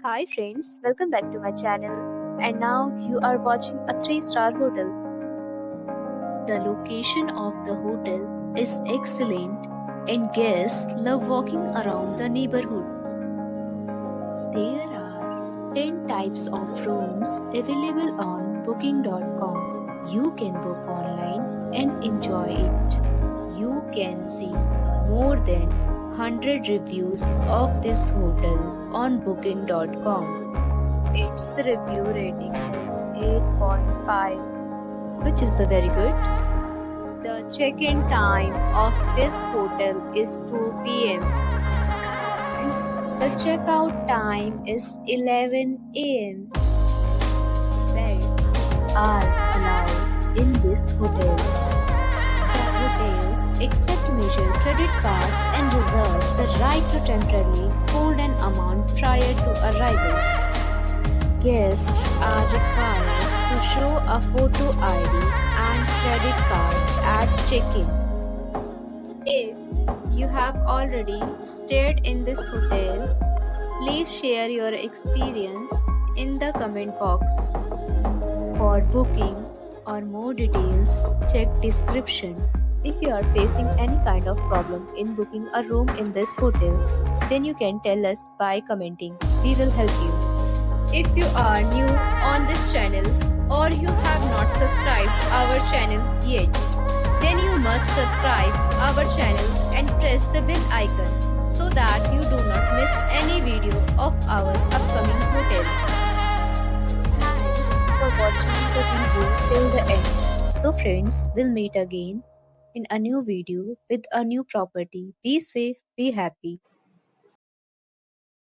Hi friends, welcome back to my channel. And now you are watching a 3-star hotel. The location of the hotel is excellent and guests love walking around the neighborhood. There are 10 types of rooms available on booking.com. You can book online and enjoy it. You can see more than 100 reviews of this hotel on booking.com. Its review rating is 8.5, which is the very good. The check-in time of this hotel is 2 p.m. and the checkout time is 11 a.m. Pets are allowed in this hotel. The hotel accepts major credit cards and reserves the right to temporarily hold an amount prior to arrival. Guests are required to show a photo ID and credit card at check-in. If you have already stayed in this hotel, please share your experience in the comment box. For booking or more details, check description. If you are facing any kind of problem in booking a room in this hotel, then you can tell us by commenting. We will help you. If you are new on this channel or you have not subscribed our channel yet, then you must subscribe our channel and press the bell icon so that you do not miss any video of our upcoming hotel. Thanks for watching the video till the end. So friends, we'll meet again in a new video with a new property. Be safe, be happy.